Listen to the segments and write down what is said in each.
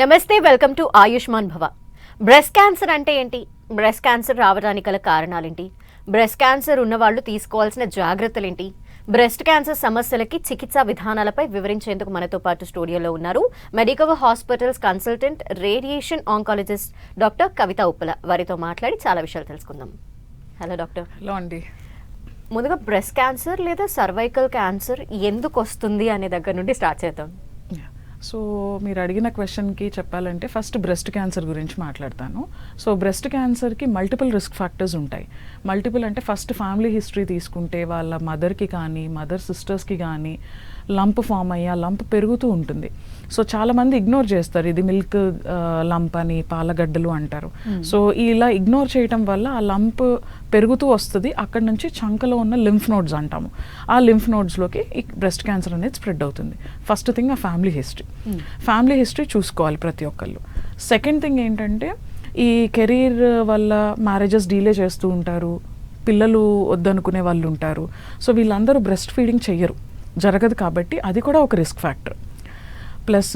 నమస్తే, welcome to Ayushman భవ. Breast cancer అంటే ఏంటి? బ్రెస్ట్ క్యాన్సర్ రావడానికి గల కారణాలేంటి? బ్రెస్ట్ క్యాన్సర్ ఉన్నవాళ్ళు తీసుకోవాల్సిన జాగ్రత్తలేంటి? బ్రెస్ట్ క్యాన్సర్ సమస్యలకి చికిత్సా విధానాలపై వివరించేందుకు మనతో పాటు స్టూడియోలో ఉన్నారు Medicover hospitals consultant, radiation oncologist doctor Kavitha Uppala. వారితో మాట్లాడి చాలా విషయాలు తెలుసుకుందాం. Hello doctor. హలో అండి. ముందుగా బ్రెస్ట్ క్యాన్సర్ లేదా సర్వైకల్ క్యాన్సర్ ఎందుకు వస్తుంది అనే దగ్గర నుండి స్టార్ట్ చేద్దాం. సో మీరు అడిగిన క్వశ్చన్కి చెప్పాలంటే ఫస్ట్ బ్రెస్ట్ క్యాన్సర్ గురించి మాట్లాడతాను. సో బ్రెస్ట్ క్యాన్సర్కి మల్టిపుల్ రిస్క్ ఫ్యాక్టర్స్ ఉంటాయి. మల్టిపుల్ అంటే ఫస్ట్ ఫ్యామిలీ హిస్టరీ తీసుకుంటే వాళ్ళ మదర్కి కానీ మదర్ సిస్టర్స్కి కానీ లంప్ ఫామ్ అయ్యి ఆ లంప్ పెరుగుతూ ఉంటుంది. సో చాలామంది ఇగ్నోర్ చేస్తారు, ఇది మిల్క్ లంప్ అని, పాలగడ్డలు అంటారు. సో ఇలా ఇగ్నోర్ చేయటం వల్ల ఆ లంప్ పెరుగుతూ వస్తుంది. అక్కడ నుంచి చంకలో ఉన్న లింఫ్ నోడ్స్ అంటాము, ఆ లింఫ్ నోడ్స్లోకి ఈ బ్రెస్ట్ క్యాన్సర్ అనేది స్ప్రెడ్ అవుతుంది. ఫస్ట్ థింగ్ ఆ ఫ్యామిలీ హిస్టరీ చూసుకోవాలి ప్రతి ఒక్కళ్ళు. సెకండ్ థింగ్ ఏంటంటే ఈ కెరీర్ వల్ల మ్యారేజెస్ డీలే చేస్తూ ఉంటారు, పిల్లలు వద్దనుకునే వాళ్ళు ఉంటారు. సో వీళ్ళందరూ బ్రెస్ట్ ఫీడింగ్ చెయ్యరు, జరగదు. కాబట్టి అది కూడా ఒక risk factor. Plus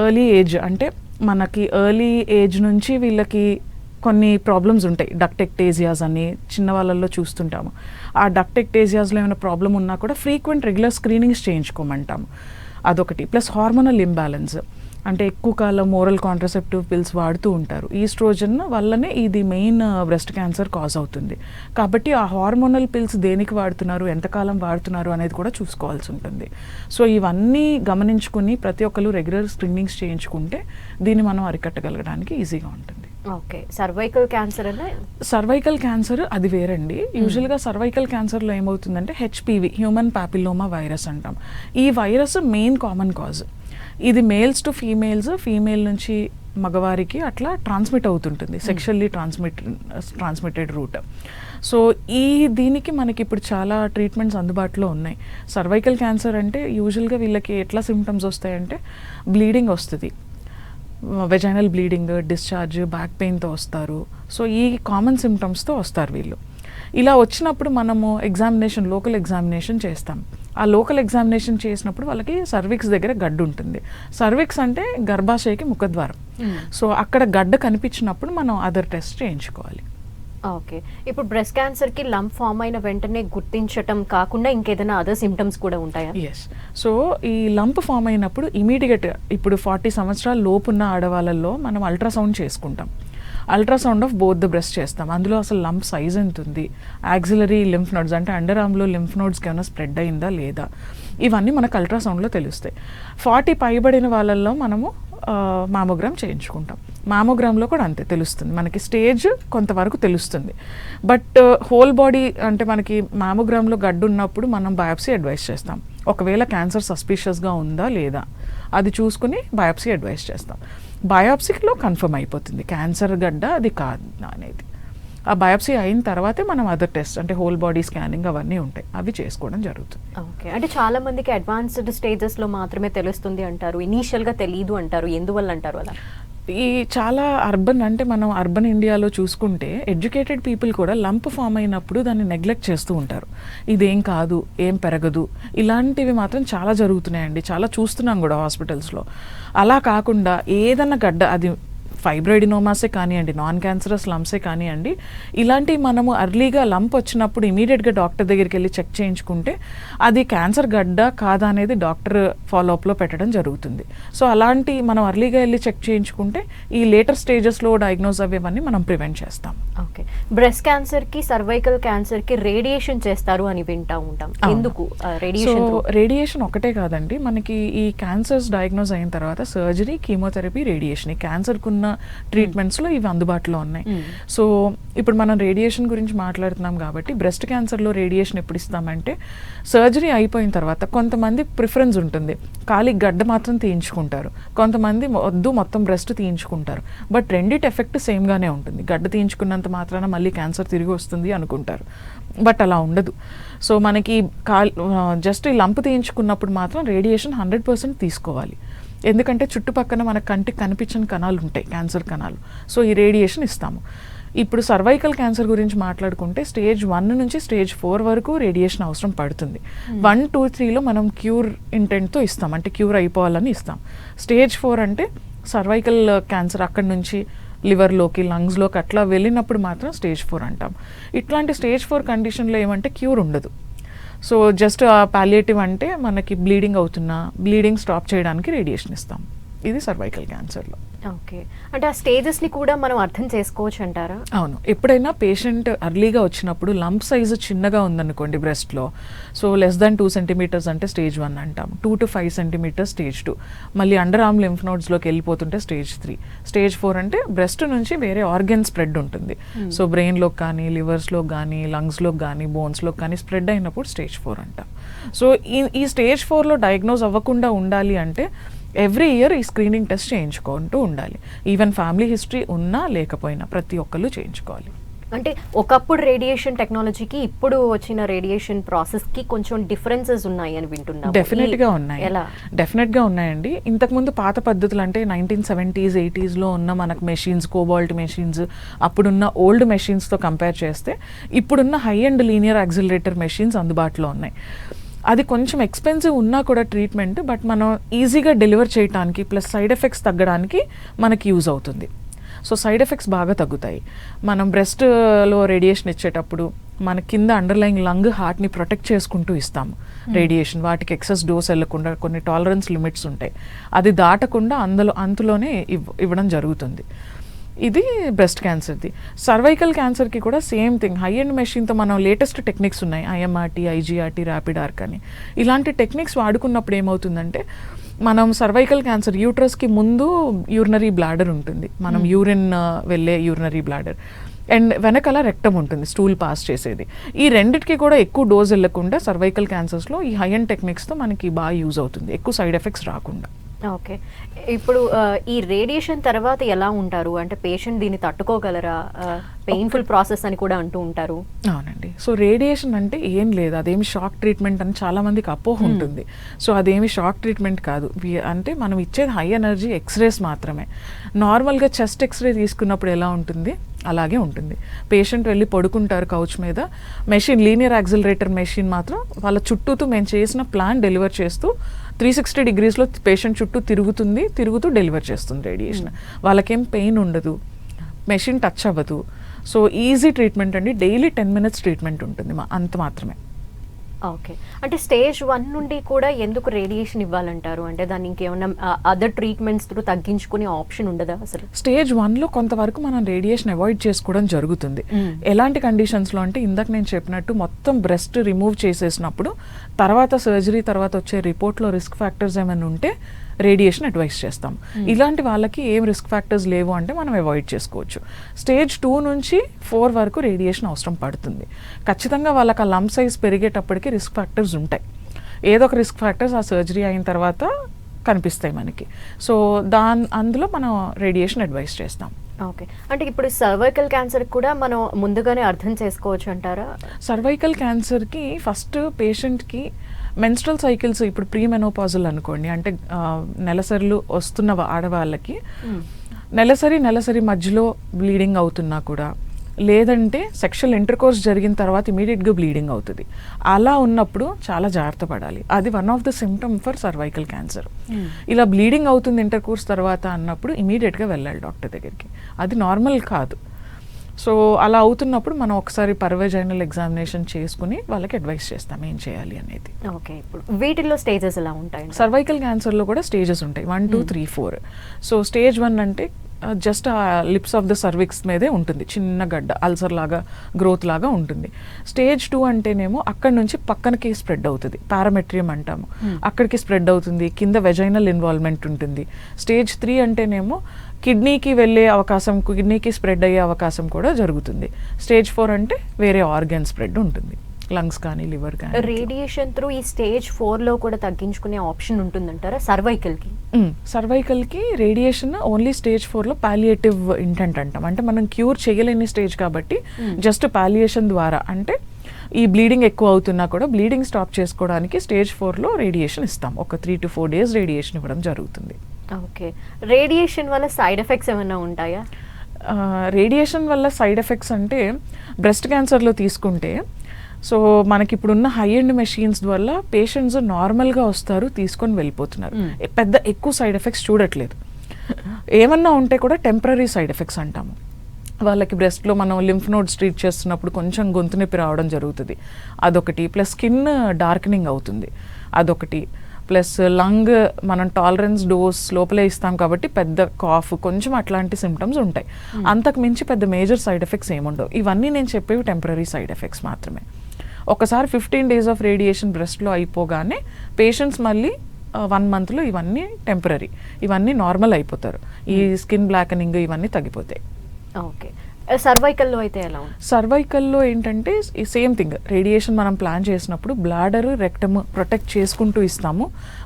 early age అంటే మనకి ఎర్లీ ఏజ్ నుంచి వీళ్ళకి కొన్ని ప్రాబ్లమ్స్ ఉంటాయి. డక్టెక్టేజియాస్ అని చిన్న వాళ్ళల్లో చూస్తుంటాము. ఆ డక్టెక్టేజియాస్లో ఏమైనా ప్రాబ్లం ఉన్నా కూడా ఫ్రీక్వెంట్ రెగ్యులర్ స్క్రీనింగ్స్ చేయించుకోమంటాము, అదొకటి. ప్లస్ హార్మోనల్ ఇంబ్యాలెన్స్ అంటే ఎక్కువ కాలం ఓరల్ కాంట్రసెప్టివ్ పిల్స్ వాడుతూ ఉంటారు. ఈస్ట్రోజన్ వల్లనే ఇది మెయిన్ బ్రెస్ట్ క్యాన్సర్ కాజ్ అవుతుంది. కాబట్టి ఆ హార్మోనల్ పిల్స్ దేనికి వాడుతున్నారు, ఎంతకాలం వాడుతున్నారు అనేది కూడా చూసుకోవాల్సి ఉంటుంది. సో ఇవన్నీ గమనించుకుని ప్రతి ఒక్కరు రెగ్యులర్ స్క్రీనింగ్స్ చేయించుకుంటే దీన్ని మనం అరికట్టగలగడానికి ఈజీగా ఉంటుంది. ఓకే. సర్వైకల్ క్యాన్సర్ అంటే సర్వైకల్ క్యాన్సర్ అది వేరండి. యూజువల్గా సర్వైకల్ క్యాన్సర్లో ఏమవుతుందంటే హెచ్పివి, హ్యూమన్ పాపిల్లోమా వైరస్ అంటాం. ఈ వైరస్ మెయిన్ కామన్ కాజ్. ఇది మేల్స్ టు ఫీమేల్స్, ఫీమేల్ నుంచి మగవారికి అట్లా ట్రాన్స్మిట్ అవుతుంటుంది, సెక్షువల్లీ ట్రాన్స్మిటెడ్ రూట్. సో దీనికి మనకి ఇప్పుడు చాలా ట్రీట్మెంట్స్ అందుబాటులో ఉన్నాయి. సర్వైకల్ క్యాన్సర్ అంటే యూజువల్గా వీళ్ళకి ఎట్లా సిమ్టమ్స్ వస్తాయంటే బ్లీడింగ్ వస్తుంది, వెజైనల్ బ్లీడింగ్, డిశ్చార్జ్, బ్యాక్ పెయిన్తో వస్తారు. సో ఈ కామన్ సిమ్టమ్స్తో వస్తారు వీళ్ళు. ఇలా వచ్చినప్పుడు మనము లోకల్ ఎగ్జామినేషన్ చేస్తాం. ఆ లోకల్ ఎగ్జామినేషన్ చేసినప్పుడు వాళ్ళకి సర్విక్స్ దగ్గర గడ్డ ఉంటుంది. సర్విక్స్ అంటే గర్భాశయకి ముఖద్వారం. సో అక్కడ గడ్డ కనిపించినప్పుడు మనం అదర్ టెస్ట్ చేయించుకోవాలి. ఓకే. ఇప్పుడు బ్రెస్ట్ క్యాన్సర్కి లంప్ ఫామ్ అయిన వెంటనే గుర్తించటం కాకుండా ఇంకేదైనా అదర్ సిమ్టమ్స్ కూడా ఉంటాయా? ఎస్. సో ఈ లంప్ ఫామ్ అయినప్పుడు ఇమీడియట్, ఇప్పుడు 40 సంవత్సరాల లోపున్న ఆడవాళ్ళల్లో మనం అల్ట్రాసౌండ్ చేసుకుంటాం. Ultrasound of both the breast చేస్తాం. అందులో అసలు లంప్ సైజ్ ఎంత ఉంది, యాక్సిలరీ లింఫ్ నోడ్స్ అంటే అండర్ ఆర్మ్లో లింఫ్ నోడ్స్కి ఏమైనా స్ప్రెడ్ అయిందా లేదా, ఇవన్నీ మనకు అల్ట్రాసౌండ్లో తెలుస్తాయి. 40 పైబడిన వాళ్ళల్లో మనము మామోగ్రామ్ చేయించుకుంటాం. మామోగ్రామ్లో కూడా అంతే తెలుస్తుంది, మనకి స్టేజ్ కొంతవరకు తెలుస్తుంది. బట్ హోల్ బాడీ అంటే మనకి మామోగ్రామ్లో గడ్డు ఉన్నప్పుడు మనం బయాప్సీ అడ్వైస్ చేస్తాం. ఒకవేళ క్యాన్సర్ సస్పిషియస్గా ఉందా లేదా అది చూసుకుని బయాప్సీ అడ్వైస్ చేస్తాం. బయాప్సీలో కన్ఫర్మ్ అయిపోతుంది క్యాన్సర్ గడ్డ అది కాదు అనేది. ఆ బయాప్సీ అయిన తర్వాతే మనం అదర్ టెస్ట్ అంటే హోల్ బాడీ స్కానింగ్ అవన్నీ ఉంటాయి, అవి చేసుకోవడం జరుగుతుంది. ఓకే. అంటే చాలా మందికి అడ్వాన్స్డ్ స్టేజెస్లో మాత్రమే తెలుస్తుంది అంటారు, ఇనీషియల్గా తెలియదు అంటారు. ఎందువల్ల అంటారు అలా? ఈ చాలా అర్బన్ అంటే మనం అర్బన్ ఇండియాలో చూసుకుంటే ఎడ్యుకేటెడ్ పీపుల్ కూడా లంప్ ఫామ్ అయినప్పుడు దాన్ని నెగ్లెక్ట్ చేస్తూ ఉంటారు. ఇదేం కాదు, ఏం పెరగదు, ఇలాంటివి మాత్రం చాలా జరుగుతున్నాయండి, చాలా చూస్తున్నాం కూడా హాస్పిటల్స్లో. అలా కాకుండా ఏదన్నా గడ్డ, అది ఫైబ్రాయిడినోమాసే కానివ్వండి, నాన్ క్యాన్సరస్ లంప్సే కానివ్వండి, ఇలాంటివి మనము అర్లీగా లంప్ వచ్చినప్పుడు ఇమీడియట్గా డాక్టర్ దగ్గరికి వెళ్ళి చెక్ చేయించుకుంటే అది క్యాన్సర్ గడ్డ కాదా అనేది డాక్టర్ ఫాలోఅప్లో పెట్టడం జరుగుతుంది. సో అలాంటి మనం అర్లీగా వెళ్ళి చెక్ చేయించుకుంటే ఈ లేటర్ స్టేజెస్లో డయాగ్నోజ్ అవ్వేవన్నీ మనం ప్రివెంట్ చేస్తాం. ఓకే. బ్రెస్ట్ క్యాన్సర్కి, సర్వైకల్ క్యాన్సర్కి రేడియేషన్ చేస్తారు అని వింటూ ఉంటాం. ఎందుకు రేడియేషన్? సో రేడియేషన్ ఒకటే కాదండి, మనకి ఈ క్యాన్సర్స్ డయాగ్నోజ్ అయిన తర్వాత సర్జరీ, కీమోథెరపీ, రేడియేషన్, ఈ క్యాన్సర్కున్న ట్రీట్మెంట్స్లో ఇవి అందుబాటులో ఉన్నాయి. సో ఇప్పుడు మనం రేడియేషన్ గురించి మాట్లాడుతున్నాం కాబట్టి బ్రెస్ట్ క్యాన్సర్లో రేడియేషన్ ఎప్పుడు ఇస్తామంటే సర్జరీ అయిపోయిన తర్వాత. కొంతమంది ప్రిఫరెన్స్ ఉంటుంది, ఖాళీ గడ్డ మాత్రం తీయించుకుంటారు, కొంతమంది వద్దు మొత్తం బ్రెస్ట్ తీయించుకుంటారు. బట్ రెండిటి ఎఫెక్ట్ సేమ్గానే ఉంటుంది. గడ్డ తీయించుకున్నంత మాత్రాన మళ్ళీ క్యాన్సర్ తిరిగి వస్తుంది అనుకుంటారు, బట్ అలా ఉండదు. సో మనకి జస్ట్ ఈ లంప్ తీయించుకున్నప్పుడు మాత్రం రేడియేషన్ 100% తీసుకోవాలి. ఎందుకంటే చుట్టుపక్కల మన కంటికి కనిపించని కణాలు ఉంటాయి, క్యాన్సర్ కణాలు. సో ఈ రేడియేషన్ ఇస్తాము. ఇప్పుడు సర్వైకల్ క్యాన్సర్ గురించి మాట్లాడుకుంటే స్టేజ్ 1 నుంచి స్టేజ్ 4 వరకు రేడియేషన్ అవసరం పడుతుంది. 1, 2, 3లో మనం క్యూర్ ఇంటెంట్తో ఇస్తాం, అంటే క్యూర్ అయిపోవాలని ఇస్తాం. స్టేజ్ 4 అంటే సర్వైకల్ క్యాన్సర్ అక్కడి నుంచి లివర్లోకి లంగ్స్లోకి అట్లా వెళ్ళినప్పుడు మాత్రం స్టేజ్ 4 అంటాం. ఇట్లాంటి స్టేజ్ 4 కండిషన్లో ఏమంటే క్యూర్ ఉండదు. సో జస్ట్ పాలియేటివ్ అంటే మనకి బ్లీడింగ్ అవుతున్నా బ్లీడింగ్ స్టాప్ చేయడానికి రేడియేషన్ ఇస్తాం. ఇది సర్వైకల్ క్యాన్సర్లో. ఓకే, అంటే ఆ స్టేజెస్ని కూడా మనం అర్థం చేసుకోవచ్చు అంటారా? అవును, ఎప్పుడైనా పేషెంట్ ఎర్లీగా వచ్చినప్పుడు లంప్ సైజు చిన్నగా ఉందనుకోండి బ్రెస్ట్లో, సో లెస్ దాన్ 2 సెంటీమీటర్స్ అంటే స్టేజ్ 1 అంటాం. 2 to 5 సెంటీమీటర్స్ స్టేజ్ 2, మళ్ళీ అండర్ ఆర్మ్ లింఫ్ నోడ్స్లోకి వెళ్ళిపోతుంటే స్టేజ్ 3. స్టేజ్ 4 అంటే బ్రెస్ట్ నుంచి వేరే ఆర్గన్ స్ప్రెడ్ ఉంటుంది. సో బ్రెయిన్లోకి కానీ లివర్స్లోకి కానీ లంగ్స్లోకి కానీ బోన్స్లోకి కానీ స్ప్రెడ్ అయినప్పుడు స్టేజ్ 4 అంటాం. సో ఈ స్టేజ్ 4లో డయాగ్నోజ్ అవ్వకుండా ఉండాలి అంటే ఎవ్రీ ఇయర్ ఈ స్క్రీనింగ్ టెస్ట్ చేయించుకుంటూ ఉండాలి. ఈవెన్ ఫ్యామిలీ హిస్టరీ ఉన్నా లేకపోయినా ప్రతి ఒక్కళ్ళు చేయించుకోవాలి. అంటే ఒకప్పుడు రేడియేషన్ టెక్నాలజీకి ఇప్పుడు వచ్చిన రేడియేషన్ ప్రాసెస్కి కొంచెం డిఫరెన్సెస్ ఉన్నాయి అని వింటున్నాను. డెఫినెట్గా ఉన్నాయి. ఎలా? డెఫినెట్గా ఉన్నాయండి. ఇంతకుముందు పాత పద్ధతులు అంటే 1970s 80sలో ఉన్న మనకు మెషిన్స్, కోబాల్ట్ మెషిన్స్, అప్పుడున్న ఓల్డ్ మెషిన్స్తో కంపేర్ చేస్తే ఇప్పుడున్న high and linear accelerator machines అందుబాటులో ఉన్నాయి. అది కొంచెం ఎక్స్పెన్సివ్ ఉన్నా కూడా ట్రీట్మెంట్, బట్ మనం ఈజీగా డెలివర్ చేయడానికి ప్లస్ సైడ్ ఎఫెక్ట్స్ తగ్గడానికి మనకి యూజ్ అవుతుంది. సో సైడ్ ఎఫెక్ట్స్ బాగా తగ్గుతాయి. మనం బ్రెస్ట్లో రేడియేషన్ ఇచ్చేటప్పుడు మన కింద అండర్లైన్ లంగ్ హార్ట్ని ప్రొటెక్ట్ చేసుకుంటూ ఇస్తాము రేడియేషన్. వాటికి ఎక్సెస్ డోస్ వెళ్ళకుండా కొన్ని టాలరెన్స్ లిమిట్స్ ఉంటాయి, అది దాటకుండా అంతులోనే ఇవ్వడం జరుగుతుంది. ఇది బ్రెస్ట్ క్యాన్సర్ది. సర్వైకల్ క్యాన్సర్కి కూడా సేమ్ థింగ్. హై అండ్ మెషిన్తో మనం లేటెస్ట్ టెక్నిక్స్ ఉన్నాయి, ఐఎంఆర్టీ, ఐజీఆర్టీ, ర్యాపిడ్ ఆర్క్ అని. ఇలాంటి టెక్నిక్స్ వాడుకున్నప్పుడు ఏమవుతుందంటే మనం సర్వైకల్ క్యాన్సర్ యూట్రస్కి ముందు యూరినరీ బ్లాడర్ ఉంటుంది, మనం యూరిన్ వెళ్ళే యూరినరీ బ్లాడర్, అండ్ వెనకాల రెక్టమ్ ఉంటుంది స్టూల్ పాస్ చేసేది. ఈ రెండిటికి కూడా ఎక్కువ డోస్ వెళ్ళకుండా సర్వైకల్ క్యాన్సర్స్లో ఈ హై అండ్ టెక్నిక్స్తో మనకి బాగా యూజ్ అవుతుంది, ఎక్కువ సైడ్ ఎఫెక్ట్స్ రాకుండా. ఓకే, ఇప్పుడు ఈ రేడియేషన్ తర్వాత ఎలా ఉంటారు అంటే పేషెంట్ దీన్ని తట్టుకోగలరా? పెయిన్ఫుల్ ప్రాసెస్ అని కూడా అంటూ ఉంటారు. అవునండి. సో రేడియేషన్ అంటే ఏం లేదు, అదేమి షాక్ ట్రీట్మెంట్ అని చాలా మందికి అపోహ ఉంటుంది. సో అదేమి షాక్ ట్రీట్మెంట్ కాదు. అంటే మనం ఇచ్చేది హై ఎనర్జీ ఎక్స్రేస్ మాత్రమే. నార్మల్గా చెస్ట్ ఎక్స్రే తీసుకున్నప్పుడు ఎలా ఉంటుంది అలాగే ఉంటుంది. పేషెంట్ వెళ్ళి పడుకుంటారు కౌచ్ మీద, మెషిన్ లీనియర్ యాక్సిలరేటర్ మెషిన్ మాత్రం వాళ్ళ చుట్టూతో మేము చేసిన ప్లాన్ డెలివర్ చేస్తూ 360 degreesలో పేషెంట్ చుట్టూ తిరుగుతూ డెలివర్ చేస్తుంది రేడియేషన్. వాళ్ళకేం పెయిన్ ఉండదు, మెషిన్ టచ్ అవ్వదు. సో ఈజీ ట్రీట్మెంట్ అండి, డైలీ 10 minutes ట్రీట్మెంట్ ఉంటుంది, అంత మాత్రమే. ఓకే, అంటే స్టేజ్ 1 నుండి కూడా ఎందుకు రేడియేషన్ ఇవ్వాలంటారు? అంటే దాన్ని ఇంకేమన్నా అదర్ ట్రీట్మెంట్స్ త్రూ తగ్గించుకునే ఆప్షన్ ఉండదా అసలు? స్టేజ్ 1లో కొంతవరకు మనం రేడియేషన్ అవాయిడ్ చేసుకోవడం జరుగుతుంది. ఎలాంటి కండిషన్స్లో అంటే ఇందాక నేను చెప్పినట్టు మొత్తం బ్రెస్ట్ రిమూవ్ చేసేసినప్పుడు తర్వాత సర్జరీ తర్వాత వచ్చే రిపోర్ట్లో రిస్క్ ఫ్యాక్టర్స్ ఏమైనా ఉంటే రేడియేషన్ అడ్వైస్ చేస్తాం. ఇలాంటి వాళ్ళకి ఏం రిస్క్ ఫ్యాక్టర్స్ లేవు అంటే మనం అవాయిడ్ చేసుకోవచ్చు. స్టేజ్ 2 నుంచి 4 వరకు రేడియేషన్ అవసరం పడుతుంది. ఖచ్చితంగా వాళ్ళకి ఆ లంప్ సైజ్ పెరిగేటప్పటికి రిస్క్ ఫ్యాక్టర్స్ ఉంటాయి. ఏదో ఒక రిస్క్ ఫ్యాక్టర్స్ ఆ సర్జరీ అయిన తర్వాత కనిపిస్తాయి మనకి. సో అందులో మనం రేడియేషన్ అడ్వైస్ చేస్తాం. ఓకే, అంటే ఇప్పుడు సర్వైకల్ క్యాన్సర్ కూడా మనం ముందుగానే అర్థం చేసుకోవచ్చు అంటారా? సర్వైకల్ క్యాన్సర్కి ఫస్ట్ పేషెంట్కి మెన్స్ట్రల్ సైకిల్స్ ఇప్పుడు ప్రీ మెనోపాజల్ అనుకోండి, అంటే నెలసరిలు వస్తున్న ఆడవాళ్ళకి నెలసరి మధ్యలో బ్లీడింగ్ అవుతున్నా కూడా, లేదంటే సెక్షువల్ ఇంటర్కోర్స్ జరిగిన తర్వాత ఇమీడియట్గా బ్లీడింగ్ అవుతుంది, అలా ఉన్నప్పుడు చాలా జాగ్రత్త పడాలి. అది one of the symptom for cervical cancer. ఇలా బ్లీడింగ్ అవుతుంది ఇంటర్కోర్స్ తర్వాత అన్నప్పుడు ఇమీడియట్గా వెళ్ళాలి డాక్టర్ దగ్గరికి, అది నార్మల్ కాదు. సో అలా అవుతున్నప్పుడు మనం ఒకసారి పర్వజైనల్ ఎగ్జామినేషన్ చేసుకుని వాళ్ళకి అడ్వైస్ చేస్తాం ఏం చేయాలి అనేది. ఓకే, ఇప్పుడు వీటిల్లో స్టేజెస్ ఎలా ఉంటాయి? సర్వైకల్ క్యాన్సర్లో కూడా స్టేజెస్ ఉంటాయి, 1 2 3 4. సో స్టేజ్ 1 అంటే జస్ట్ ఆ లిప్స్ ఆఫ్ ద సర్విక్స్ మీదే ఉంటుంది, చిన్న గడ్డ అల్సర్ లాగా గ్రోత్ లాగా ఉంటుంది. స్టేజ్ 2 అంటేనేమో అక్కడి నుంచి పక్కనకి స్ప్రెడ్ అవుతుంది, పారామెట్రియం అంటాము, అక్కడికి స్ప్రెడ్ అవుతుంది, కింద వెజైనల్ ఇన్వాల్వ్మెంట్ ఉంటుంది. స్టేజ్ 3 అంటేనేమో కిడ్నీకి వెళ్ళే అవకాశం, కిడ్నీకి స్ప్రెడ్ అయ్యే అవకాశం కూడా జరుగుతుంది. స్టేజ్ 4 అంటే వేరే ఆర్గన్ స్ప్రెడ్ ఉంటుంది, లంగ్స్ కానీ లివర్ కానీ. రేడియేషన్ త్రూ ఈ స్టేజ్ 4లో కూడా తగ్గించుకునే ఆప్షన్ ఉంటుందంటారా సర్వైకల్కి? సర్వైకల్కి రేడియేషన్ ఓన్లీ స్టేజ్ 4లో పాలియేటివ్ ఇంటెంట్ అంటాం, అంటే మనం క్యూర్ చేయలేని స్టేజ్ కాబట్టి జస్ట్ పాలియేషన్ ద్వారా, అంటే ఈ బ్లీడింగ్ ఎక్కువ అవుతున్నా కూడా బ్లీడింగ్ స్టాప్ చేసుకోవడానికి స్టేజ్ 4లో రేడియేషన్ ఇస్తాం. ఒక 3 to 4 days రేడియేషన్ ఇవ్వడం జరుగుతుంది. ఓకే, రేడియేషన్ వల్ల సైడ్ ఎఫెక్ట్స్ ఏమైనా ఉంటాయా? రేడియేషన్ వల్ల సైడ్ ఎఫెక్ట్స్ అంటే బ్రెస్ట్ క్యాన్సర్లో తీసుకుంటే, సో మనకి ఇప్పుడున్న హై ఎండ్ మెషిన్స్ వల్ల పేషెంట్స్ నార్మల్గా వస్తారు, తీసుకొని వెళ్ళిపోతున్నారు, ఎక్కువ సైడ్ ఎఫెక్ట్స్ చూడట్లేదు. ఏమన్నా ఉంటే కూడా టెంపరీ సైడ్ ఎఫెక్ట్స్ అంటాము. వాళ్ళకి బ్రెస్ట్లో మనం లింఫ్ నోడ్స్ ట్రీట్ చేస్తున్నప్పుడు కొంచెం గొంతు నొప్పి రావడం జరుగుతుంది, అదొకటి. ప్లస్ స్కిన్ డార్కెనింగ్ అవుతుంది, అదొకటి. ప్లస్ లంగ్ మనం టాలరెన్స్ డోస్ లోపలే ఇస్తాం కాబట్టి పెద్ద కాఫ్ కొంచెం అట్లాంటి సిమ్టమ్స్ ఉంటాయి. అంతకు మించి పెద్ద మేజర్ సైడ్ ఎఫెక్ట్స్ ఏముండవు. ఇవన్నీ నేను చెప్పేవి టెంపరీ సైడ్ ఎఫెక్ట్స్ మాత్రమే. ఒకసారి 15 days ఆఫ్ రేడియేషన్ బ్రెస్ట్లో అయిపోగానే పేషెంట్స్ మళ్ళీ 1 monthలో ఇవన్నీ టెంపరీ, ఇవన్నీ నార్మల్ అయిపోతారు. ఈ స్కిన్ బ్లాకనింగ్ ఇవన్నీ తగ్గిపోతాయి. ఓకే. సర్వైకల్లో అయితే ఎలా ఉంది? సర్వైకల్లో ఏంటంటే ఈ సేమ్ థింగ్, రేడియేషన్ మనం ప్లాన్ చేసినప్పుడు బ్లాడర్ రెక్టమ్ ప్రొటెక్ట్ చేసుకుంటూ ఇస్తాము.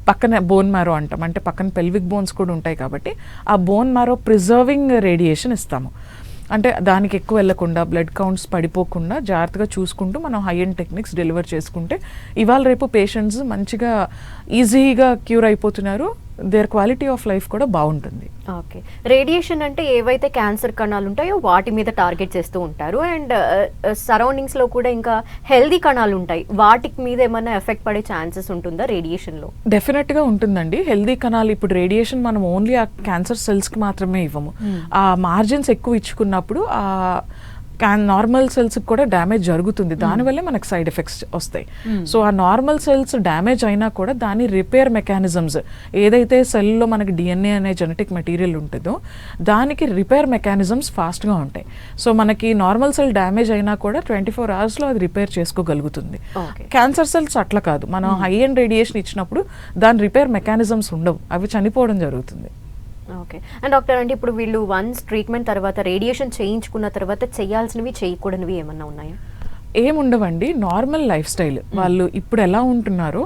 పక్కన బోన్ మ్యారో అంటాం, అంటే పక్కన పెల్విక్ బోన్స్ కూడా ఉంటాయి కాబట్టి ఆ బోన్ మ్యారో ప్రిజర్వింగ్ రేడియేషన్ ఇస్తాము. అంటే దానికి ఎక్కువ వెళ్ళకుండా, బ్లడ్ కౌంట్స్ పడిపోకుండా జాగ్రత్తగా చూసుకుంటూ మనం హై ఎండ్ టెక్నిక్స్ డెలివర్ చేసుకుంటే ఇవాళ రేపు పేషెంట్స్ మంచిగా ఈజీగా క్యూర్ అయిపోతున్నారు. దేర్ క్వాలిటీ ఆఫ్ లైఫ్ కూడా బాగుంటుంది. ఓకే. రేడియేషన్ అంటే ఏవైతే క్యాన్సర్ కణాలు ఉంటాయో వాటి మీద టార్గెట్ చేస్తూ ఉంటారు. అండ్ సరౌండింగ్స్లో కూడా ఇంకా హెల్దీ కణాలు ఉంటాయి, వాటి మీద ఏమైనా ఎఫెక్ట్ పడే ఛాన్సెస్ ఉంటుందా రేడియేషన్లో? డెఫినెట్గా ఉంటుందండి. హెల్దీ కణాలు, ఇప్పుడు రేడియేషన్ మనం ఓన్లీ ఆ క్యాన్సర్ సెల్స్కి మాత్రమే ఇవ్వము. ఆ మార్జిన్స్ ఎక్కువ ఇచ్చుకున్నప్పుడు ఆ నార్మల్ సెల్స్కి కూడా డ్యామేజ్ జరుగుతుంది, దానివల్లే మనకు సైడ్ ఎఫెక్ట్స్ వస్తాయి. సో ఆ నార్మల్ సెల్స్ డ్యామేజ్ అయినా కూడా దాని రిపేర్ మెకానిజమ్స్, ఏదైతే సెల్లో మనకి డిఎన్ఏ అనే జెనెటిక్ మెటీరియల్ ఉంటుందో దానికి రిపేర్ మెకానిజమ్స్ ఫాస్ట్గా ఉంటాయి. సో మనకి నార్మల్ సెల్ డ్యామేజ్ అయినా కూడా 24 hours అది రిపేర్ చేసుకోగలుగుతుంది. క్యాన్సర్ సెల్స్ అట్లా కాదు, మనం హై ఎండ్ రేడియేషన్ ఇచ్చినప్పుడు దాని రిపేర్ మెకానిజమ్స్ ఉండవు, అవి చనిపోవడం జరుగుతుంది. ఓకే. అండ్ డాక్టర్, అంటే ఇప్పుడు వీళ్ళు వన్స్ ట్రీట్మెంట్ తర్వాత రేడియేషన్ చేయించుకున్న తర్వాత చేయాల్సినవి చేయకూడనివి ఏమన్నా ఉన్నాయా? ఏముండవండి. నార్మల్ లైఫ్ స్టైల్, వాళ్ళు ఇప్పుడు ఎలా ఉంటున్నారో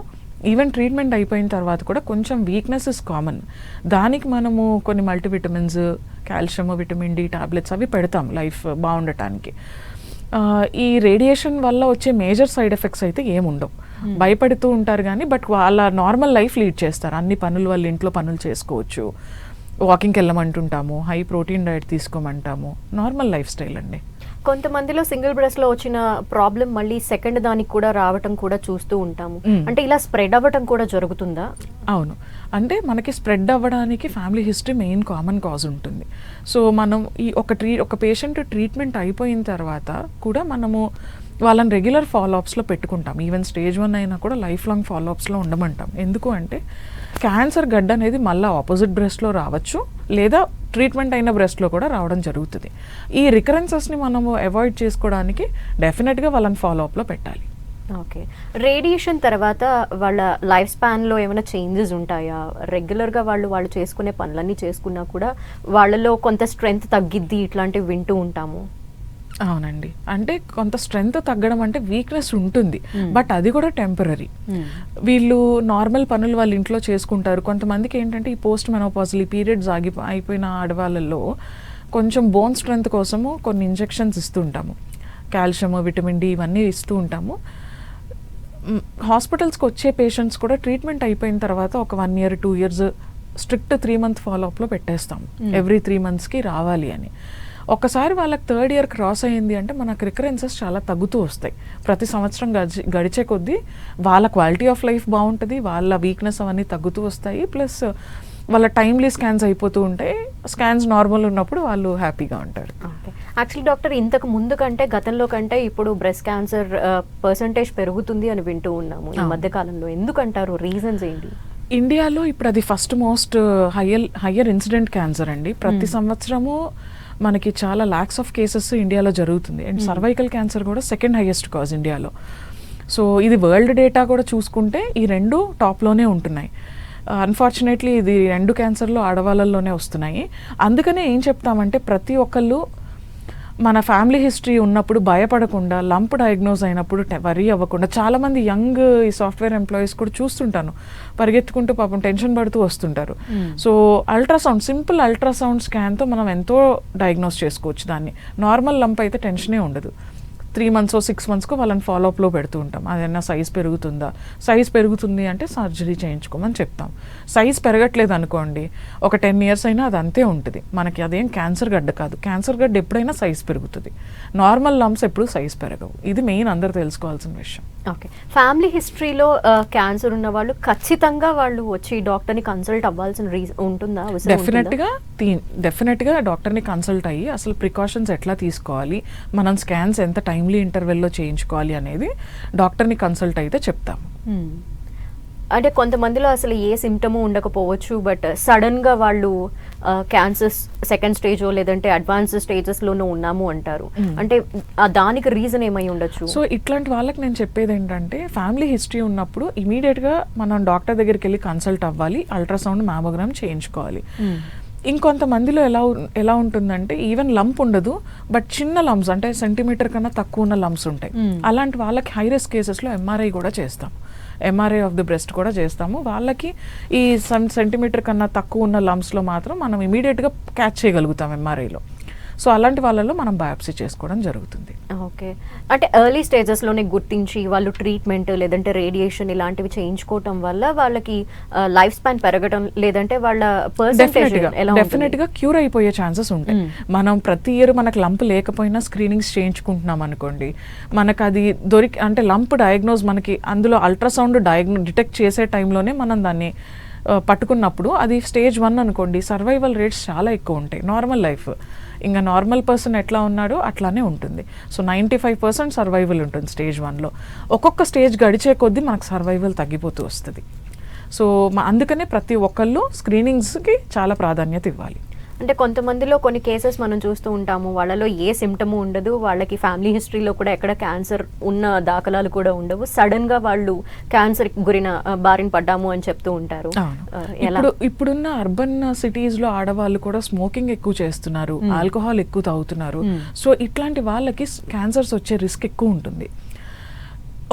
ఈవెన్ ట్రీట్మెంట్ అయిపోయిన తర్వాత కూడా కొంచెం వీక్నెస్ ఇస్ కామన్. దానికి మనము కొన్ని multivitamins, calcium, vitamin D tablets అవి పెడతాం లైఫ్ బాగుండటానికి. ఈ రేడియేషన్ వల్ల వచ్చే మేజర్ సైడ్ ఎఫెక్ట్స్ అయితే ఏముండవు. భయపడుతూ ఉంటారు కానీ బట్ వాళ్ళ నార్మల్ లైఫ్ లీడ్ చేస్తారు. అన్ని పనులు వాళ్ళ ఇంట్లో పనులు చేసుకోవచ్చు, వాకింగ్కి వెళ్ళమంటుంటాము, హై ప్రోటీన్ డైట్ తీసుకోమంటాము, నార్మల్ లైఫ్ స్టైల్ అండి. కొంతమందిలో సింగిల్ బ్రెస్ట్లో వచ్చిన ప్రాబ్లం మళ్ళీ సెకండ్ దానికి కూడా రావటం కూడా చూస్తూ ఉంటాము. అంటే ఇలా స్ప్రెడ్ అవ్వటం కూడా జరుగుతుందా? అవును, అంటే మనకి స్ప్రెడ్ అవ్వడానికి family history main common cause ఉంటుంది. సో మనం ఈ ఒక పేషెంట్ ట్రీట్మెంట్ అయిపోయిన తర్వాత కూడా మనము వాళ్ళని రెగ్యులర్ ఫాలోఅప్స్లో పెట్టుకుంటాం. ఈవెన్ స్టేజ్ 1 అయినా కూడా లైఫ్ లాంగ్ ఫాలోఅప్స్లో ఉండమంటాం. ఎందుకు అంటే క్యాన్సర్ గడ్డ అనేది మళ్ళీ ఆపోజిట్ బ్రెస్ట్లో రావచ్చు, లేదా ట్రీట్మెంట్ అయిన బ్రెస్ట్లో కూడా రావడం జరుగుతుంది. ఈ రికరెన్సెస్ని మనము అవాయిడ్ చేసుకోవడానికి డెఫినెట్గా వాళ్ళని ఫాలోఅప్లో పెట్టాలి. ఓకే. రేడియేషన్ తర్వాత వాళ్ళ లైఫ్ స్పాన్లో ఏమైనా చేంజెస్ ఉంటాయా? రెగ్యులర్గా వాళ్ళు చేసుకునే పనులన్నీ చేసుకున్నా కూడా వాళ్ళలో కొంత స్ట్రెంగ్త్ తగ్గిద్ది, ఇట్లాంటివి వింటూ ఉంటాము. అవునండి, అంటే కొంత స్ట్రెంగ్త్ తగ్గడం అంటే వీక్నెస్ ఉంటుంది, బట్ అది కూడా టెంపరీ. వీళ్ళు నార్మల్ పనులు వాళ్ళ ఇంట్లో చేసుకుంటారు. కొంతమందికి ఏంటంటే ఈ పోస్ట్ మెనోపాజల్, ఈ పీరియడ్స్ అయిపోయిన ఆడవాళ్ళలో కొంచెం బోన్ స్ట్రెంగ్త్ కోసము కొన్ని ఇంజెక్షన్స్ ఇస్తూ ఉంటాము, కాల్షియం, విటమిన్ డి ఇవన్నీ ఇస్తూ ఉంటాము. హాస్పిటల్స్కి వచ్చే పేషెంట్స్ కూడా ట్రీట్మెంట్ అయిపోయిన తర్వాత ఒక 1 year 2 years స్ట్రిక్ట్ 3 month ఫాలోఅప్లో పెట్టేస్తాము, ఎవ్రీ 3 monthsకి రావాలి అని. ఒకసారి వాళ్ళకి 3rd year క్రాస్ అయ్యింది అంటే మనకు రికరెన్సెస్ చాలా తగ్గుతూ వస్తాయి. ప్రతి సంవత్సరం గడిచే కొద్దీ వాళ్ళ క్వాలిటీ ఆఫ్ లైఫ్ బాగుంటుంది, వాళ్ళ వీక్నెస్ అవన్నీ తగ్గుతూ వస్తాయి. ప్లస్ వాళ్ళ టైమ్లీ స్కాన్స్ అయిపోతూ ఉంటాయి, స్కాన్స్ నార్మల్ ఉన్నప్పుడు వాళ్ళు హ్యాపీగా ఉంటారు. యాక్చువల్లీ డాక్టర్, ఇంతకు ముందు కంటే గతంలో కంటే ఇప్పుడు బ్రెస్ట్ క్యాన్సర్ పర్సంటేజ్ పెరుగుతుంది అని వింటూ ఉన్నాము ఈ మధ్య కాలంలో. ఎందుకంటారు, రీజన్స్ ఏంటి? ఇండియాలో ఇప్పుడు అది first most higher incident cancer అండి. ప్రతి సంవత్సరము మనకి చాలా లాక్స్ ఆఫ్ కేసెస్ ఇండియాలో జరుగుతుంది. అండ్ సర్వైకల్ క్యాన్సర్ కూడా 2nd highest కాజ్ ఇండియాలో. సో ఇది వరల్డ్ డేటా కూడా చూసుకుంటే ఈ 2 టాప్లోనే ఉంటున్నాయి. అన్ఫార్చునేట్లీ ఇది 2 క్యాన్సర్లు ఆడవాళ్ళలోనే వస్తున్నాయి. అందుకనే ఏం చెప్తామంటే ప్రతి ఒక్కళ్ళు మన ఫ్యామిలీ హిస్టరీ ఉన్నప్పుడు భయపడకుండా, లంప్ డయాగ్నోజ్ అయినప్పుడు వరీ అవ్వకుండా, చాలామంది యంగ్ ఈ సాఫ్ట్వేర్ ఎంప్లాయీస్ కూడా చూస్తుంటాను పరిగెత్తుకుంటూ పాపం టెన్షన్ పడుతూ వస్తుంటారు. సో అల్ట్రాసౌండ్, సింపుల్ అల్ట్రాసౌండ్ స్కాన్తో మనం ఎంతో డయాగ్నోజ్ చేసుకోవచ్చు దాన్ని. నార్మల్ లంప్ అయితే టెన్షనే ఉండదు. 3 months 6 monthస్కో వాళ్ళని ఫాలోఅప్లో పెడుతూ ఉంటాం. అదైనా సైజ్ పెరుగుతుందా, సైజ్ పెరుగుతుంది అంటే సర్జరీ చేయించుకోమని చెప్తాం. సైజ్ పెరగట్లేదు అనుకోండి, ఒక 10 years అయినా అది అంతే ఉంటుంది. మనకి అదేం క్యాన్సర్ గడ్డ కాదు. క్యాన్సర్ గడ్డ ఎప్పుడైనా సైజ్ పెరుగుతుంది, నార్మల్ లంప్స్ ఎప్పుడు సైజ్ పెరగవు. ఇది మెయిన్ అందరూ తెలుసుకోవాల్సిన విషయం. ఓకే, ఫ్యామిలీ హిస్టరీలో క్యాన్సర్ ఉన్న వాళ్ళు ఖచ్చితంగా వాళ్ళు వచ్చి డాక్టర్ని కన్సల్ట్ అవ్వాల్సిన ఉంటుందా? డెఫినెట్గా డాక్టర్ని కన్సల్ట్ అయ్యి అసలు ప్రికాషన్స్ ఎట్లా తీసుకోవాలి, మనం స్కాన్స్ ఎంత టైమ్లీ ఇంటర్వెల్లో చేయించుకోవాలి అనేది డాక్టర్ని కన్సల్ట్ అయితే చెప్తాము. అంటే కొంతమందిలో అసలు ఏ సిమ్టము ఉండకపోవచ్చు, బట్ సడన్గా వాళ్ళు క్యాన్సర్ సెకండ్ స్టేజో లేదంటే అడ్వాన్స్ స్టేజెస్లోనూ ఉన్నాము అంటారు. అంటే దానికి రీజన్ ఏమై ఉండొచ్చు? సో ఇట్లాంటి వాళ్ళకి నేను చెప్పేది ఏంటంటే, ఫ్యామిలీ హిస్టరీ ఉన్నప్పుడు ఇమీడియట్గా మనం డాక్టర్ దగ్గరికి వెళ్ళి కన్సల్ట్ అవ్వాలి, అల్ట్రాసౌండ్ మ్యామోగ్రామ్ చేయించుకోవాలి. ఇంకొంతమందిలో ఎలా ఉంటుందంటే, ఈవెన్ లంప్ ఉండదు, బట్ చిన్న లంప్స్ అంటే సెంటీమీటర్ కన్నా తక్కువ ఉన్న లంప్స్ ఉంటాయి. అలాంటి వాళ్ళకి హై రిస్క్ కేసెస్లో ఎంఆర్ఐ కూడా చేస్తాం, ఎంఆర్ఐ ఆఫ్ ది బ్రెస్ట్ కూడా చేస్తాము. వాళ్ళకి ఈ సెంటీమీటర్ కన్నా తక్కువ ఉన్న లంప్స్లో మాత్రం మనం ఇమీడియట్గా క్యాచ్ చేయగలుగుతాం ఎంఆర్ఐలో. సో అలాంటి వాళ్ళలో మనం బయాప్సీ చేసుకోవడం జరుగుతుంది. ఓకే, అంటే ఎర్లీ స్టేజెస్లోనే గుర్తించి వాళ్ళు ట్రీట్మెంట్ లేదంటే రేడియేషన్ ఇలాంటివి చేయించుకోవటం వల్ల వాళ్ళకి లైఫ్ స్పాన్ పెరగడం లేదంటే వాళ్ళ డెఫినెట్గా క్యూర్ అయిపోయే ఛాన్సెస్ ఉంటాయి. మనం ప్రతి ఇయర్ మనకు లంప్ లేకపోయినా స్క్రీనింగ్స్ చేయించుకుంటున్నాం అనుకోండి, మనకు అది అంటే లంప్ డయాగ్నోజ్ మనకి అందులో అల్ట్రాసౌండ్ డిటెక్ట్ చేసే టైంలోనే మనం దాన్ని పట్టుకున్నప్పుడు అది స్టేజ్ 1 అనుకోండి, సర్వైవల్ రేట్స్ చాలా ఎక్కువ ఉంటాయి. నార్మల్ లైఫ్ ఇంకా నార్మల్ పర్సన్ ఎట్లా ఉన్నాడో అట్లానే ఉంటుంది. సో 95% సర్వైవల్ ఉంటుంది స్టేజ్ 1లో. ఒక్కొక్క స్టేజ్ గడిచే కొద్దీ మనకు సర్వైవల్ తగ్గిపోతూ వస్తుంది. సో అందుకనే ప్రతి ఒక్కళ్ళు స్క్రీనింగ్స్కి చాలా ప్రాధాన్యత ఇవ్వాలి. అంటే కొంతమందిలో కొన్ని కేసెస్ మనం చూస్తూ ఉంటాము, వాళ్ళలో ఏ సిమ్టము ఉండదు, వాళ్ళకి ఫ్యామిలీ హిస్టరీలో కూడా ఎక్కడ క్యాన్సర్ ఉన్న దాఖలాలు కూడా ఉండవు, సడన్ గా వాళ్ళు క్యాన్సర్ బారిన పడ్డాము అని చెప్తూ ఉంటారు. ఇప్పుడున్న అర్బన్ సిటీస్ లో ఆడవాళ్ళు కూడా స్మోకింగ్ ఎక్కువ చేస్తున్నారు, ఆల్కహాల్ ఎక్కువ తాగుతున్నారు. సో ఇట్లాంటి వాళ్ళకి క్యాన్సర్స్ వచ్చే రిస్క్ ఎక్కువ ఉంటుంది.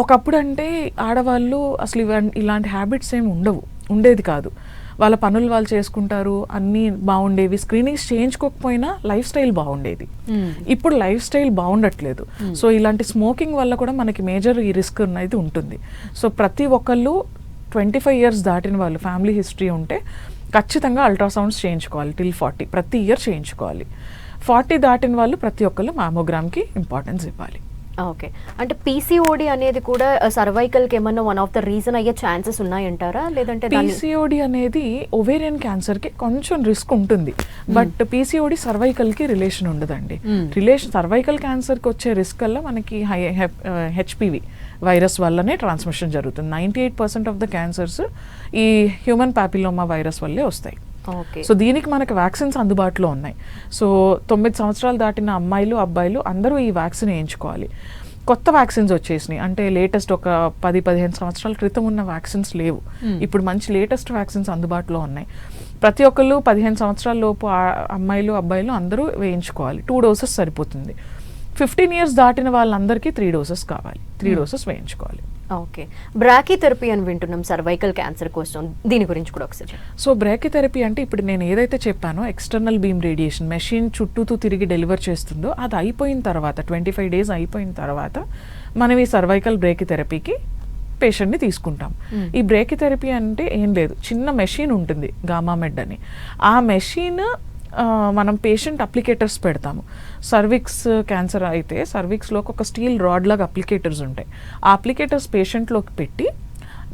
ఒకప్పుడు అంటే ఆడవాళ్ళు అసలు ఇలాంటి హ్యాబిట్స్ ఏమి ఉండేది కాదు. వాళ్ళ పనులు వాళ్ళు చేసుకుంటారు, అన్నీ బాగుండేవి, స్క్రీనింగ్స్ చేయించుకోకపోయినా లైఫ్ స్టైల్ బాగుండేది. ఇప్పుడు లైఫ్ స్టైల్ బాగుండట్లేదు. సో ఇలాంటి స్మోకింగ్ వల్ల కూడా మనకి మేజర్ ఈ రిస్క్ అనేది ఉంటుంది. సో ప్రతి ఒక్కళ్ళు 25 years దాటిన వాళ్ళు ఫ్యామిలీ హిస్టరీ ఉంటే ఖచ్చితంగా అల్ట్రాసౌండ్స్ చేయించుకోవాలి. టిల్ 40 ప్రతి ఇయర్ చేయించుకోవాలి. 40 దాటిన వాళ్ళు ప్రతి ఒక్కళ్ళు మ్యామోగ్రామ్కి ఇంపార్టెన్స్ ఇవ్వాలి. ఓకే, అంటే పీసీఓడి అనేది కూడా సర్వైకల్కి ఏమన్నా వన్ ఆఫ్ ద రీజన్ అయ్యే ఛాన్సెస్ ఉన్నాయంటారా? లేదంటే పీసీఓడి అనేది ఓవేరియన్ క్యాన్సర్కి కొంచెం రిస్క్ ఉంటుంది, బట్ పీసీఓడి సర్వైకల్కి రిలేషన్ ఉండదండి. సర్వైకల్ క్యాన్సర్కి వచ్చే రిస్క్ వల్ల మనకి హెచ్పివి వైరస్ వల్లనే ట్రాన్స్మిషన్ జరుగుతుంది. 98% ఆఫ్ ద క్యాన్సర్స్ ఈ హ్యూమన్ ప్యాపిలోమా వైరస్ వల్లే వస్తాయి. సో దీనికి మనకు వ్యాక్సిన్స్ అందుబాటులో ఉన్నాయి. సో 9 సంవత్సరాలు దాటిన అమ్మాయిలు అబ్బాయిలు అందరూ ఈ వ్యాక్సిన్ వేయించుకోవాలి. కొత్త వ్యాక్సిన్స్ వచ్చేసినాయి, అంటే లేటెస్ట్ ఒక 10-15 సంవత్సరాల క్రితం ఉన్న వ్యాక్సిన్స్ లేవు. ఇప్పుడు మంచి లేటెస్ట్ వ్యాక్సిన్స్ అందుబాటులో ఉన్నాయి. ప్రతి ఒక్కళ్ళు 15 సంవత్సరాల లోపు అమ్మాయిలు అబ్బాయిలు అందరూ వేయించుకోవాలి. 2 doses సరిపోతుంది. 15 years దాటిన వాళ్ళందరికీ 3 doses కావాలి. 3 doses వేయించుకోవాలి. ఓకే, బ్రాకీథెరపీ అని వింటున్నాం సర్వైకల్ క్యాన్సర్ కోసం, దీని గురించి కూడా ఒకసారి. సో బ్రాకీథెరపీ అంటే ఇప్పుడు నేను ఏదైతే చెప్పానో ఎక్స్టర్నల్ బీమ్ రేడియేషన్ మెషిన్ చుట్టూతో తిరిగి డెలివర్ చేస్తుందో అది అయిపోయిన తర్వాత 25 days అయిపోయిన తర్వాత మనం ఈ సర్వైకల్ బ్రాకీథెరపీకి పేషెంట్ని తీసుకుంటాం. ఈ బ్రాకీథెరపీ అంటే ఏం లేదు, చిన్న మెషిన్ ఉంటుంది గామామెడ్ అని. ఆ మెషిన్ మనం పేషెంట్ అప్లికేటర్స్ పెడతాము. సర్విక్స్ క్యాన్సర్ అయితే సర్విక్స్లోకి ఒక స్టీల్ రాడ్ లాగా అప్లికేటర్స్ ఉంటాయి. ఆ అప్లికేటర్స్ పేషెంట్లోకి పెట్టి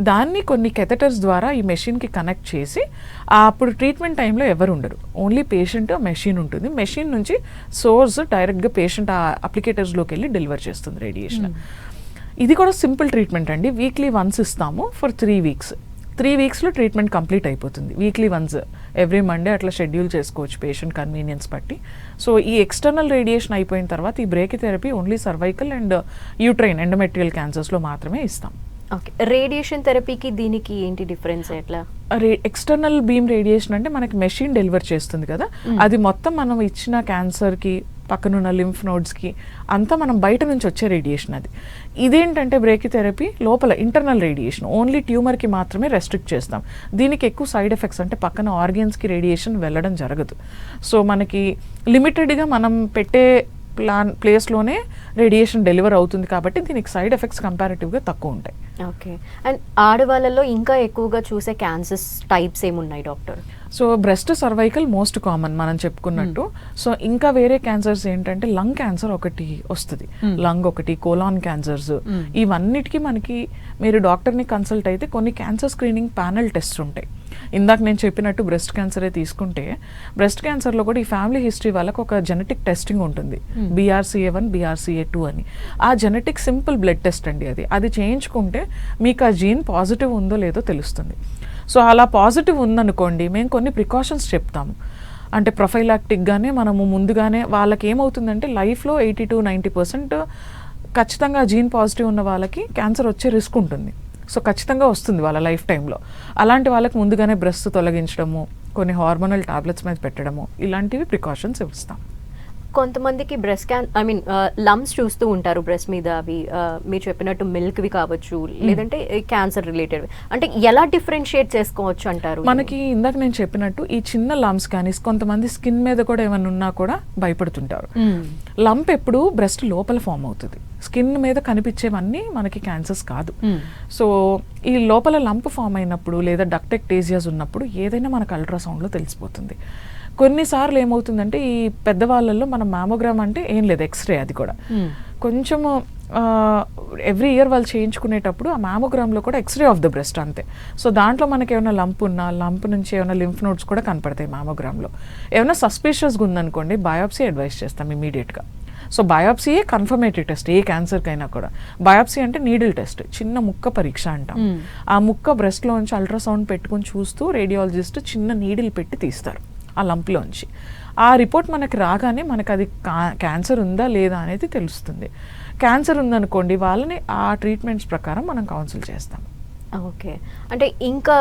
దాన్ని కొన్ని కెథెటర్స్ ద్వారా ఈ మెషిన్కి కనెక్ట్ చేసి అప్పుడు ట్రీట్మెంట్ టైంలో ఎవరు ఉండరు, ఓన్లీ పేషెంట్ మెషిన్ ఉంటుంది. మెషిన్ నుంచి సోర్స్ డైరెక్ట్గా పేషెంట్ ఆ అప్లికేటర్స్లోకి వెళ్ళి డెలివర్ చేస్తుంది రేడియేషన్. ఇది కూడా సింపుల్ ట్రీట్మెంట్ అండి. వీక్లీ వన్స్ ఇస్తాము ఫర్ 3 weeks. 3 weeksలో ట్రీట్మెంట్ కంప్లీట్ అయిపోతుంది. వీక్లీ వన్స్ ఎవ్రీ మండే అట్లా షెడ్యూల్ చేసుకోవచ్చు పేషెంట్ కన్వీనియన్స్ బట్టి. సో ఈ ఎక్స్టర్నల్ రేడియేషన్ అయిపోయిన తర్వాత ఈ brachytherapy only cervical and uterine endometrial క్యాన్సర్స్లో మాత్రమే ఇస్తాం. ఓకే, రేడియేషన్ థెరపీకి దీనికి ఏంటి డిఫరెన్స్? ఎట్లా? ఎక్స్టర్నల్ బీమ్ రేడియేషన్ అంటే మనకి మెషిన్ డెలివర్ చేస్తుంది కదా, అది మొత్తం మనం ఇచ్చిన క్యాన్సర్కి పక్కనున్న లింఫ్ నోడ్స్కి అంతా మనం బయట నుంచి వచ్చే రేడియేషన్ అది. ఇదేంటంటే బ్రాకీథెరపీ లోపల ఇంటర్నల్ రేడియేషన్, ఓన్లీ ట్యూమర్కి మాత్రమే రెస్ట్రిక్ట్ చేస్తాం. దీనికి ఎక్కువ సైడ్ ఎఫెక్ట్స్ అంటే పక్కన ఆర్గన్స్కి రేడియేషన్ వెళ్ళడం జరగదు. సో మనకి లిమిటెడ్గా మనం పెట్టే ప్లేస్లోనే రేడియేషన్ డెలివర్ అవుతుంది కాబట్టి దీనికి సైడ్ ఎఫెక్ట్స్ కంపారిటివ్గా తక్కువ ఉంటాయి. ఓకే. అండ్ ఆడవాళ్ళలో ఇంకా ఎక్కువగా చూసే క్యాన్సర్స్ టైప్స్ ఏమున్నాయి doctor? So breast cervical most common మనం చెప్పుకున్నట్టు. సో ఇంకా వేరే క్యాన్సర్స్ ఏంటంటే లంగ్ క్యాన్సర్ ఒకటి వస్తుంది, లంగ్ ఒకటి, కోలాన్ క్యాన్సర్స్, ఇవన్నిటికీ మనకి మీరు డాక్టర్ని కన్సల్ట్ అయితే కొన్ని క్యాన్సర్ స్క్రీనింగ్ ప్యానల్ టెస్ట్ ఉంటాయి. ఇందాక నేను చెప్పినట్టు బ్రెస్ట్ క్యాన్సరే తీసుకుంటే బ్రెస్ట్ క్యాన్సర్లో కూడా ఈ ఫ్యామిలీ హిస్టరీ వాళ్ళకి ఒక జెనెటిక్ టెస్టింగ్ ఉంటుంది, BRCA1 BRCA2 అని. ఆ జెనెటిక్ సింపుల్ బ్లడ్ టెస్ట్ అండి అది చేయించుకుంటే మీకు ఆ జీన్ పాజిటివ్ ఉందో లేదో తెలుస్తుంది. సో అలా పాజిటివ్ ఉందనుకోండి మేము కొన్ని ప్రికాషన్స్ చెప్తాము. అంటే ప్రొఫైలాక్టిక్గానే మనము ముందుగానే వాళ్ళకి ఏమవుతుందంటే లైఫ్లో 80 to 90% ఖచ్చితంగా జీన్ పాజిటివ్ ఉన్న వాళ్ళకి క్యాన్సర్ వచ్చే రిస్క్ ఉంటుంది. సో ఖచ్చితంగా వస్తుంది వాళ్ళ లైఫ్ టైంలో. అలాంటి వాళ్ళకి ముందుగానే బ్రెస్ట్ తొలగించడము, కొన్ని హార్మోనల్ టాబ్లెట్స్ మీద పెట్టడము, ఇలాంటివి ప్రికాషన్స్ ఇస్తాం. కొంతమందికి బ్రెస్ట్ లమ్స్ చూస్తూ ఉంటారు బ్రెస్ట్ మీద, అవి మీరు చెప్పినట్టు మిల్క్వి కావచ్చు, లేదంటే క్యాన్సర్ రిలేటెడ్. అంటే ఎలా డిఫరెన్షియేట్ చేసుకోవచ్చు అంటారు? మనకి ఇందాక నేను చెప్పినట్టు ఈ చిన్న లమ్స్ కానీ కొంతమంది స్కిన్ మీద కూడా ఏమైనా ఉన్నా కూడా భయపడుతుంటారు. లంప్ ఎప్పుడు బ్రెస్ట్ లోపల ఫామ్ అవుతుంది, స్కిన్ మీద కనిపించేవన్నీ మనకి క్యాన్సర్స్ కాదు. సో ఈ లోపల లంప్ ఫామ్ అయినప్పుడు లేదా డక్టెక్టేజియాస్ ఉన్నప్పుడు ఏదైనా మనకు అల్ట్రాసౌండ్లో తెలిసిపోతుంది. కొన్నిసార్లు ఏమవుతుందంటే ఈ పెద్దవాళ్ళల్లో మనం మ్యామోగ్రామ్ అంటే ఏం లేదు, ఎక్స్రే, అది కూడా కొంచెము ఎవ్రీ ఇయర్ వాళ్ళు చేయించుకునేటప్పుడు ఆ మ్యామోగ్రామ్లో కూడా ఎక్స్రే ఆఫ్ ద బ్రెస్ట్ అంతే. సో దాంట్లో మనకి ఏమైనా లంప్ ఉన్నా, లంప్ నుంచి ఏమైనా లింఫ్ నోడ్స్ కూడా కనపడతాయి మ్యామోగ్రామ్లో. ఏమైనా సస్పిషియస్గా ఉందనుకోండి బయాప్సీ అడ్వైస్ చేస్తాం ఇమీడియట్గా. సో బయాప్సీయే కన్ఫర్మేటరీ టెస్ట్ ఏ క్యాన్సర్కైనా కూడా. బయాప్సీ అంటే నీడిల్ టెస్ట్, చిన్న ముక్క పరీక్ష అంటాం. ఆ ముక్క బ్రెస్ట్లోంచి అల్ట్రాసౌండ్ పెట్టుకుని చూస్తూ రేడియాలజిస్ట్ చిన్న నీడిల్ పెట్టి తీస్తారు ఆ లంప్లోంచి. ఆ రిపోర్ట్ మనకి రాగానే మనకు అది క్యాన్సర్ ఉందా లేదా అనేది తెలుస్తుంది. క్యాన్సర్ ఉందనుకోండి వాళ్ళని ఆ ట్రీట్మెంట్స్ ప్రకారం మనం కౌన్సిల్ చేస్తాం. ఓకే. అంటే ఇంకా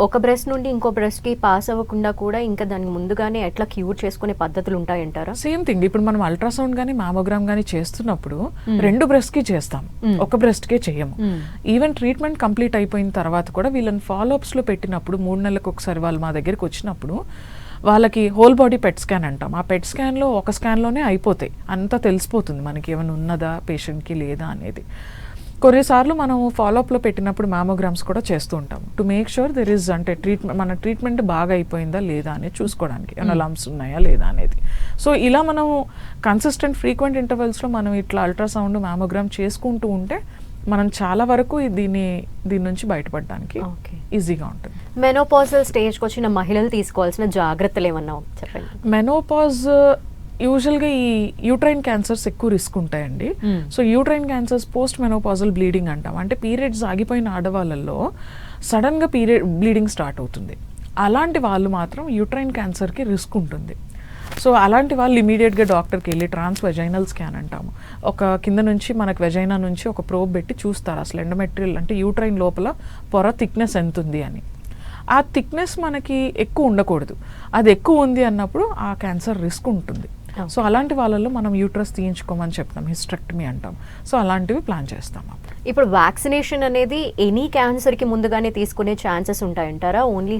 ఒక బ్రెస్ట్ నుండి ఇంకో బ్రెస్ట్కి పాస్ అవ్వకుండా కూడా ఇంకా దానికి ముందుగానే ఎట్లా క్యూర్ చేసుకునే పద్ధతులు ఉంటాయంటారా? Same thing. ఇప్పుడు మనం అల్ట్రాసౌండ్ కానీ మ్యామోగ్రామ్ కానీ చేస్తున్నప్పుడు 2 బ్రెస్ట్కి చేస్తాం, ఒక బ్రెస్ట్కే చేయము. ఈవెన్ ట్రీట్మెంట్ కంప్లీట్ అయిపోయిన తర్వాత కూడా వీళ్ళని ఫాలోఅప్స్లో పెట్టినప్పుడు 3 నెలలకు ఒకసారి వాళ్ళు మా దగ్గరికి వచ్చినప్పుడు వాళ్ళకి హోల్ బాడీ పెట్ స్కాన్ అంటాం. ఆ పెట్ స్కాన్లో ఒక స్కాన్లోనే అయిపోతాయి, అంతా తెలిసిపోతుంది మనకి ఏమైనా ఉన్నదా పేషెంట్కి లేదా అనేది. కొన్నిసార్లు మనం ఫాలోఅప్లో పెట్టినప్పుడు మ్యామోగ్రామ్స్ కూడా చేస్తూ ఉంటాం to make sure there is, అంటే మన ట్రీట్మెంట్ బాగా అయిపోయిందా లేదా అనేది చూసుకోవడానికి, ఏమైనా లంప్స్ ఉన్నాయా లేదా అనేది. సో ఇలా మనం కన్సిస్టెంట్ ఫ్రీక్వెంట్ ఇంటర్వెల్స్లో మనం ఇట్లా అల్ట్రాసౌండ్ మ్యామోగ్రామ్ చేసుకుంటూ ఉంటే మనం చాలా వరకు దీని నుంచి బయటపడడానికి ఈజీగా ఉంటుంది. మెనోపాజల్ స్టేజ్కి వచ్చిన మహిళలు తీసుకోవాల్సిన జాగ్రత్తలు ఏమన్నా చెప్పండి. మెనోపాజ్ యూజువల్గా ఈ యూట్రైన్ క్యాన్సర్స్ ఎక్కువ రిస్క్ ఉంటాయండి. So uterine cancers post menopausal bleeding అంటాం. అంటే పీరియడ్స్ ఆగిపోయిన ఆడవాళ్ళల్లో సడన్గా బ్లీడింగ్ స్టార్ట్ అవుతుంది. అలాంటి వాళ్ళు మాత్రం యూట్రైన్ క్యాన్సర్కి రిస్క్ ఉంటుంది. సో అలాంటి వాళ్ళు ఇమీడియట్గా డాక్టర్కి వెళ్ళి ట్రాన్స్ వెజైనల్ స్కాన్ అంటాము. ఒక కింద నుంచి మనకు వెజైనా నుంచి ఒక ప్రోబ్ పెట్టి చూస్తారు అసలు ఎండోమెట్రియల్ అంటే యూట్రైన్ లోపల పొర థిక్నెస్ ఎంత ఉంది అని. ఆ థిక్నెస్ మనకి ఎక్కువ ఉండకూడదు, అది ఎక్కువ ఉంది అన్నప్పుడు ఆ క్యాన్సర్ రిస్క్ ఉంటుంది. సో అలాంటి వాళ్ళలో మనం యూట్రస్ తీయించుకోమని చెప్తాం, హిస్టెక్టమీ అంటాం. సో అలాంటివి ప్లాన్ చేస్తాం. ఇప్పుడు వ్యాక్సినేషన్ అనేది ఎనీ క్యాన్సర్కి ముందుగానే తీసుకునే ఛాన్సెస్ ఉంటాయంటారా? ఓన్లీ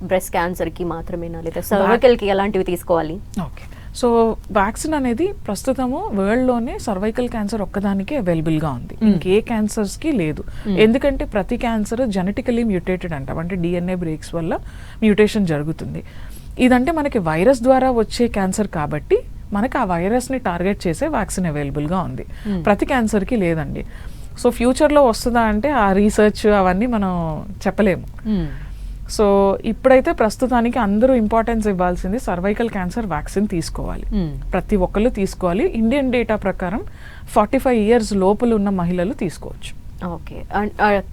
బ్రెస్ట్ క్యాన్సర్కి మాత్రమేనా, లేదా సర్వైకల్కి ఎలాంటివి తీసుకోవాలి? ఓకే. సో వ్యాక్సిన్ అనేది ప్రస్తుతము వరల్డ్లోనే సర్వైకల్ క్యాన్సర్ ఒక్కదానికి అవైలబుల్గా ఉంది, ఇంకే క్యాన్సర్స్కి లేదు. ఎందుకంటే ప్రతి క్యాన్సర్ జెనెటికలీ మ్యూటేటెడ్ అంటాం, అంటే DNA బ్రేక్స్ వల్ల మ్యూటేషన్ జరుగుతుంది. ఇదంటే మనకి వైరస్ ద్వారా వచ్చే క్యాన్సర్ కాబట్టి మనకి ఆ వైరస్ని టార్గెట్ చేసే వ్యాక్సిన్ అవైలబుల్గా ఉంది. ప్రతి క్యాన్సర్కి లేదండి. సో ఫ్యూచర్లో వస్తుందా అంటే ఆ రీసెర్చ్ అవన్నీ మనం చెప్పలేము. సో ఇప్పుడైతే ప్రస్తుతానికి అందరూ ఇంపార్టెన్స్ ఇవ్వాల్సింది సర్వైకల్ క్యాన్సర్ వ్యాక్సిన్ తీసుకోవాలి, ప్రతి ఒక్కళ్ళు తీసుకోవాలి. ఇండియన్ డేటా ప్రకారం 45 years లోపల ఉన్న మహిళలు తీసుకోవచ్చు. Okay.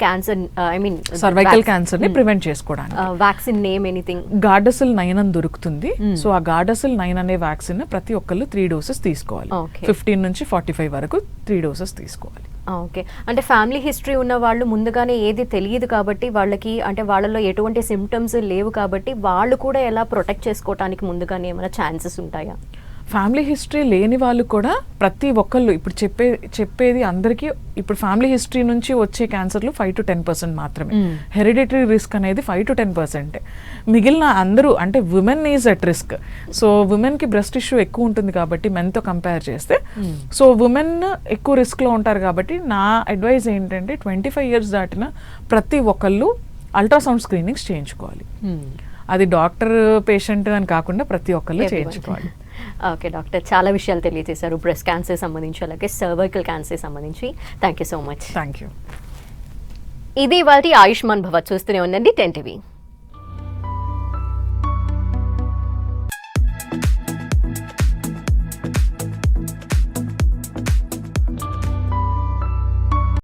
Cancer I mean cervical cancer ని ప్రివెంట్ చేసుకోవడానికి వ్యాక్సిన్ నేమ్ ఎనీథింగ్ గార్డాసిల్ 9 అని దొరుకుతుంది. సో ఆ గార్డాసిల్ 9 అనే వ్యాక్సిన్ ప్రతి ఒక్కళ్ళు 3 doses తీసుకోవాలి. 15 నుంచి 45 వరకు 3 doses తీసుకోవాలి. ఓకే. అంటే ఫ్యామిలీ హిస్టరీ ఉన్న వాళ్ళు ముందుగానే ఏది తెలియదు కాబట్టి వాళ్ళకి, అంటే వాళ్ళలో ఎటువంటి సిమ్టమ్స్ లేవు కాబట్టి వాళ్ళు కూడా ఎలా ప్రొటెక్ట్ చేసుకోవడానికి ముందుగానే ఏమైనా ఛాన్సెస్ ఉంటాయా? ఫ్యామిలీ హిస్టరీ లేని వాళ్ళు కూడా ప్రతి ఒక్కళ్ళు ఇప్పుడు చెప్పేది అందరికీ ఇప్పుడు ఫ్యామిలీ హిస్టరీ నుంచి వచ్చే క్యాన్సర్లు 5 to 10% మాత్రమే. హెరిడిటరీ రిస్క్ అనేది 5 to 10%. మిగిలిన అందరూ అంటే women is at risk. So ఉమెన్కి బ్రెస్ట్ ఇష్యూ ఎక్కువ ఉంటుంది కాబట్టి మెన్తో కంపేర్ చేస్తే, సో ఉమెన్ ఎక్కువ రిస్క్లో ఉంటారు కాబట్టి నా అడ్వైజ్ ఏంటంటే 25 years దాటిన ప్రతి ఒక్కళ్ళు అల్ట్రాసౌండ్ స్క్రీనింగ్స్ చేయించుకోవాలి. అది డాక్టర్ పేషెంట్ అని కాకుండా ప్రతి ఒక్కళ్ళు చేయించుకోవాలి. ఓకే డాక్టర్, చాలా విషయాలు తెలియజేశారు బ్రెస్ట్ క్యాన్సర్ సంబంధించి, అలాగే సర్వైకల్ క్యాన్సర్ సంబంధించి. Thank you so much. Thank you. ఇది ఇవాల్టి ఆయుష్మాన్ భవ. చూస్తూనే ఉండండి 10 TV.